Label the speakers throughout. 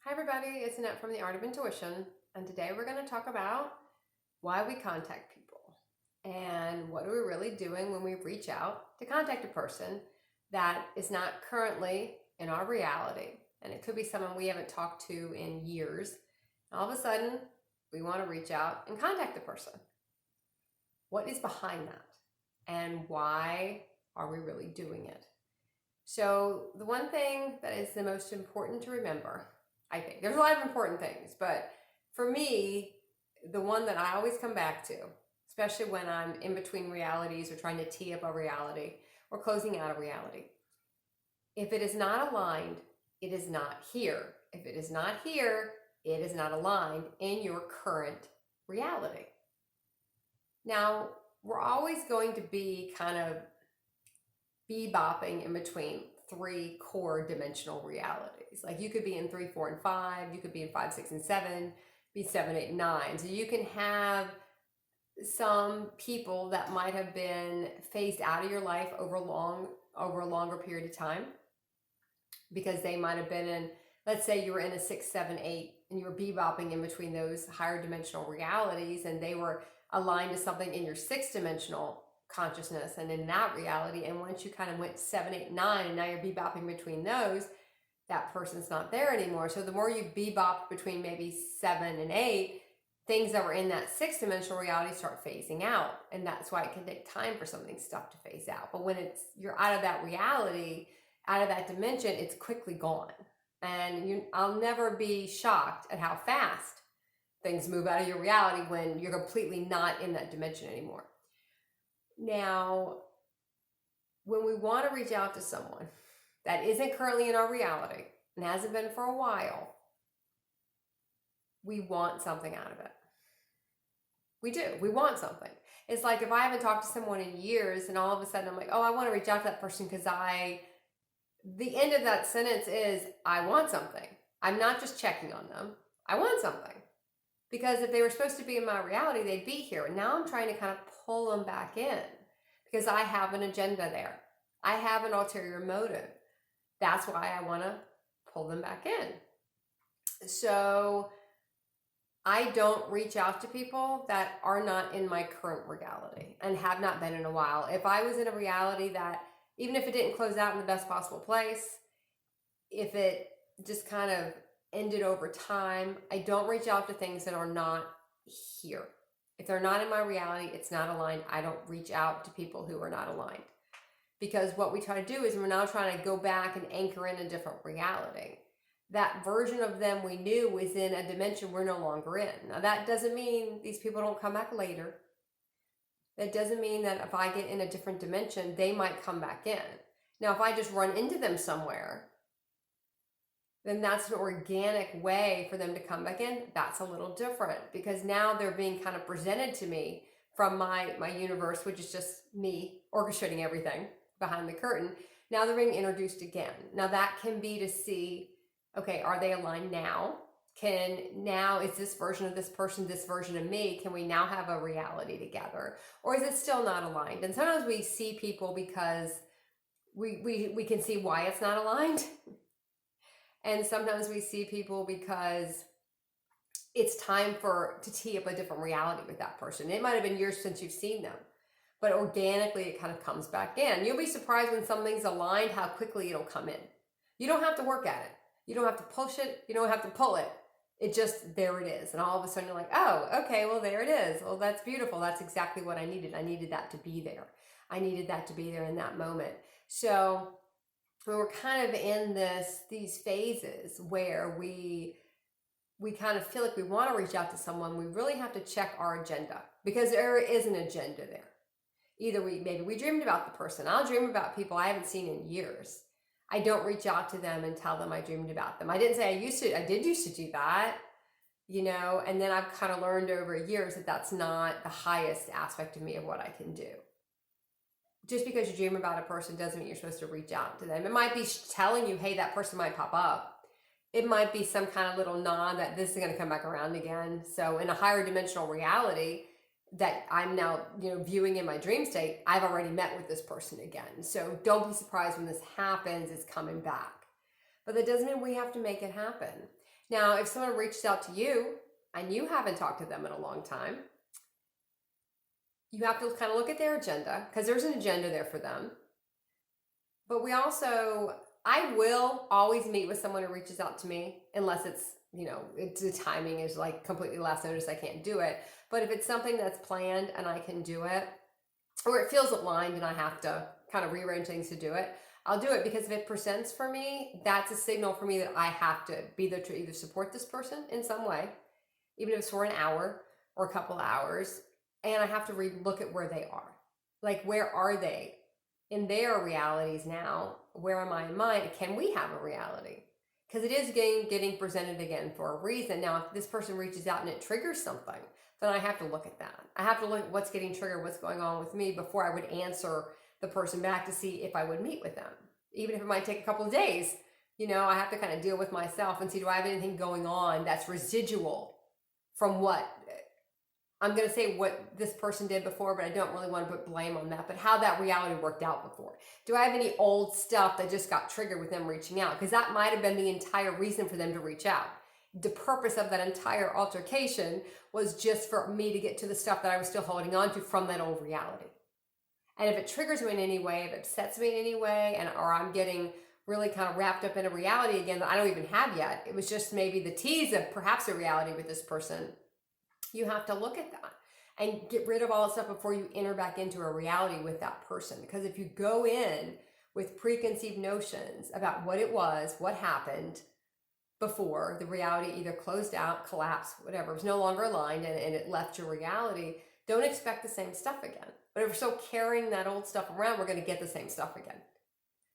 Speaker 1: Hi everybody, it's Annette from The Art of Intuition, and today we're going to talk about why we contact people and what are we really doing when we reach out to contact a person that is not currently in our reality. And it could be someone we haven't talked to in years. All of a sudden, we want to reach out and contact the person. What is behind that? And why are we really doing it? So the one thing that is the most important to remember, I think, there's a lot of important things, but for me, the one that I always come back to, especially when I'm in between realities or trying to tee up a reality or closing out a reality, if it is not aligned, it is not here. If it is not here, it is not aligned in your current reality. Now, we're always going to be kind of bebopping in between three core dimensional realities. Like you could be in 3, 4, and 5, you could be in 5, 6, and 7, be 7, 8, and 9. So you can have some people that might have been phased out of your life over a longer period of time, because they might have been in, let's say you were in a 6, 7, 8, and you were bebopping in between those higher dimensional realities, and they were aligned to something in your 6th dimensional consciousness and in that reality. And once you kind of went 7, 8, 9, and now you're bebopping between those, that person's not there anymore. So the more you bebop between maybe 7 and 8, things that were in that 6th dimensional reality start phasing out. And that's why it can take time for something stuff to phase out. But when you're out of that reality, out of that dimension, it's quickly gone. And I'll never be shocked at how fast things move out of your reality when you're completely not in that dimension anymore. Now, when we want to reach out to someone that isn't currently in our reality and hasn't been for a while, we want something out of it. We do. We want something. It's like if I haven't talked to someone in years and all of a sudden I'm like, oh, I want to reach out to that person because the end of that sentence is, I want something. I'm not just checking on them. I want something. Because if they were supposed to be in my reality, they'd be here. And now I'm trying to kind of pull them back in because I have an agenda there. I have an ulterior motive. That's why I want to pull them back in. So I don't reach out to people that are not in my current reality and have not been in a while. If I was in a reality that, even if it didn't close out in the best possible place, if it just kind of ended over time, I don't reach out to things that are not here. If they're not in my reality, it's not aligned. I don't reach out to people who are not aligned. Because what we try to do is we're now trying to go back and anchor in a different reality. That version of them we knew is in a dimension we're no longer in. Now that doesn't mean these people don't come back later. That doesn't mean that if I get in a different dimension, they might come back in. Now, if I just run into them somewhere, then that's an organic way for them to come back in. That's a little different because now they're being kind of presented to me from my universe, which is just me orchestrating everything behind the curtain. Now they're being introduced again. Now that can be to see, okay, are they aligned now? Is this version of this person, this version of me, can we now have a reality together? Or is it still not aligned? And sometimes we see people because we can see why it's not aligned. And sometimes we see people because it's time to tee up a different reality with that person. It might have been years since you've seen them, but organically it kind of comes back in. You'll be surprised when something's aligned, how quickly it'll come in. You don't have to work at it. You don't have to push it. You don't have to pull it. It just, there it is. And all of a sudden you're like, oh, okay, well, there it is. Well, that's beautiful. That's exactly what I needed. I needed that to be there. I needed that to be there in that moment. So when we're kind of in these phases where we kind of feel like we want to reach out to someone, we really have to check our agenda because there is an agenda there. Either maybe we dreamed about the person. I'll dream about people I haven't seen in years. I don't reach out to them and tell them I dreamed about them. I didn't say I did used to do that, and then I've kind of learned over years that that's not the highest aspect of me of what I can do. Just because you dream about a person doesn't mean you're supposed to reach out to them. It might be telling you, hey, that person might pop up. It might be some kind of little nod that this is going to come back around again. So in a higher dimensional reality that I'm now, viewing in my dream state, I've already met with this person again. So don't be surprised when this happens, it's coming back. But that doesn't mean we have to make it happen. Now, if someone reaches out to you and you haven't talked to them in a long time, you have to kind of look at their agenda, because there's an agenda there for them. But I will always meet with someone who reaches out to me, unless it's, the timing is like completely last notice, I can't do it. But if it's something that's planned and I can do it, or it feels aligned and I have to kind of rearrange things to do it, I'll do it, because if it presents for me, that's a signal for me that I have to be there to either support this person in some way, even if it's for an hour or a couple hours, and I have to look at where they are. Like, where are they in their realities now? Where am I in mine? Can we have a reality? Because it is getting presented again for a reason. Now, if this person reaches out and it triggers something, then I have to look at that. I have to look at what's getting triggered, what's going on with me, before I would answer the person back to see if I would meet with them. Even if it might take a couple of days, I have to kind of deal with myself and see, do I have anything going on that's residual from what I'm going to say what this person did before, but I don't really want to put blame on that, but how that reality worked out before. Do I have any old stuff that just got triggered with them reaching out? Because that might have been the entire reason for them to reach out. The purpose of that entire altercation was just for me to get to the stuff that I was still holding on to from that old reality. And if it triggers me in any way, if it upsets me in any way, or I'm getting really kind of wrapped up in a reality again that I don't even have yet, it was just maybe the tease of perhaps a reality with this person, you have to look at that and get rid of all the stuff before you enter back into a reality with that person. Because if you go in with preconceived notions about what it was, what happened before, the reality either closed out, collapsed, whatever, it was no longer aligned, and it left your reality, don't expect the same stuff again. But if we're still carrying that old stuff around, we're going to get the same stuff again.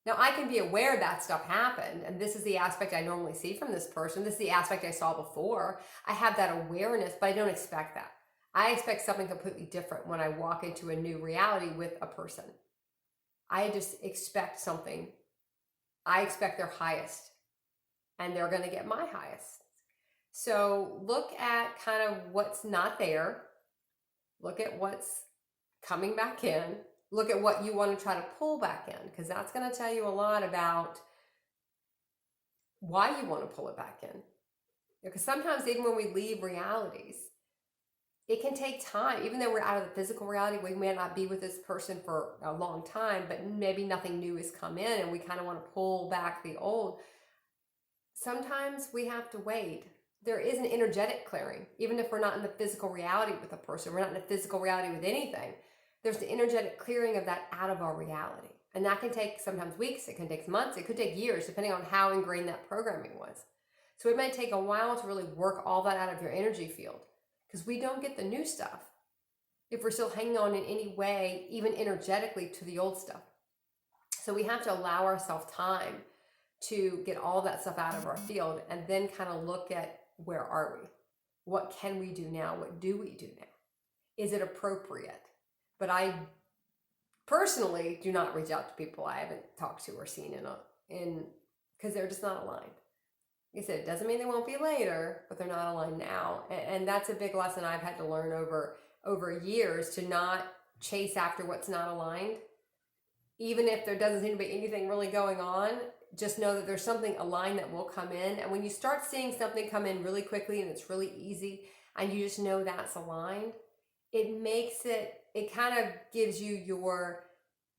Speaker 1: Now, I can be aware that stuff happened, and this is the aspect I normally see from this person. This is the aspect I saw before. I have that awareness, but I don't expect that. I expect something completely different when I walk into a new reality with a person. I just expect something. I expect their highest, and they're going to get my highest. So look at kind of what's not there. Look at what's coming back in. Look at what you want to try to pull back in, because that's going to tell you a lot about why you want to pull it back in. Because sometimes even when we leave realities, it can take time. Even though we're out of the physical reality, we may not be with this person for a long time, but maybe nothing new has come in and we kind of want to pull back the old. Sometimes we have to wait. There is an energetic clearing. Even if we're not in the physical reality with a person, we're not in the physical reality with anything, there's the energetic clearing of that out of our reality. And that can take sometimes weeks, it can take months, it could take years, depending on how ingrained that programming was. So it may take a while to really work all that out of your energy field, because we don't get the new stuff if we're still hanging on in any way, even energetically, to the old stuff. So we have to allow ourselves time to get all that stuff out of our field, and then kind of look at, where are we? What can we do now? What do we do now? Is it appropriate? But I personally do not reach out to people I haven't talked to or seen because they're just not aligned. Like I said, it doesn't mean they won't be later, but they're not aligned now. And that's a big lesson I've had to learn over years, to not chase after what's not aligned. Even if there doesn't seem to be anything really going on, just know that there's something aligned that will come in. And when you start seeing something come in really quickly and it's really easy, and you just know that's aligned, it kind of gives you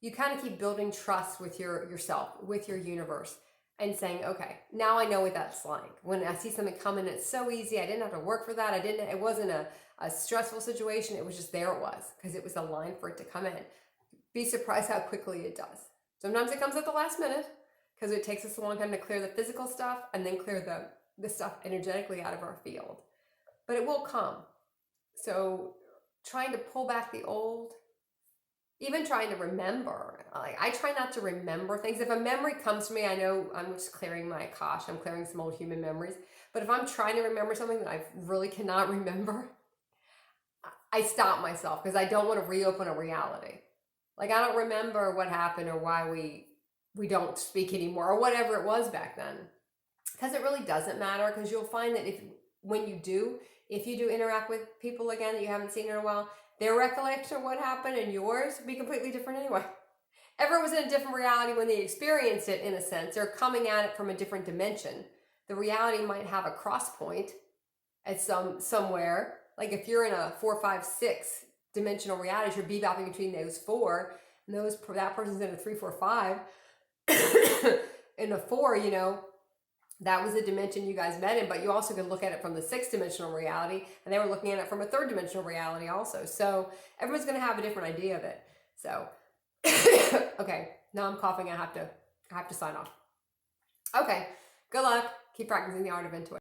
Speaker 1: you kind of keep building trust with yourself, with your universe, and saying, okay, now I know what that's like. When I see something coming, it's so easy. I didn't have to work for that. It wasn't a stressful situation. It was just, there it was, because it was aligned for it to come in. Be surprised how quickly it does. Sometimes it comes at the last minute, because it takes us a long time to clear the physical stuff and then clear the stuff energetically out of our field. But it will come. So trying to pull back the old, even trying to remember. I try not to remember things. If a memory comes to me, I know I'm just clearing my Akash. I'm clearing some old human memories. But if I'm trying to remember something that I really cannot remember, I stop myself, because I don't want to reopen a reality. Like, I don't remember what happened or why we don't speak anymore, or whatever it was back then. Because it really doesn't matter, because you'll find that if you do interact with people again that you haven't seen in a while, their recollection of what happened and yours would be completely different anyway. Everyone was in a different reality when they experienced it, in a sense. They're coming at it from a different dimension the reality might have a cross point at somewhere. Like if you're in a 4, 5, 6 dimensional reality, you're bebopping between those 4, and that person's in a 3, 4, 5. In a 4, you know, that was the dimension you guys met in, but you also can look at it from the 6th dimensional reality, and they were looking at it from a 3rd dimensional reality also. So everyone's going to have a different idea of it. So, okay, now I'm coughing. I have to sign off. Okay, good luck. Keep practicing the art of intuition.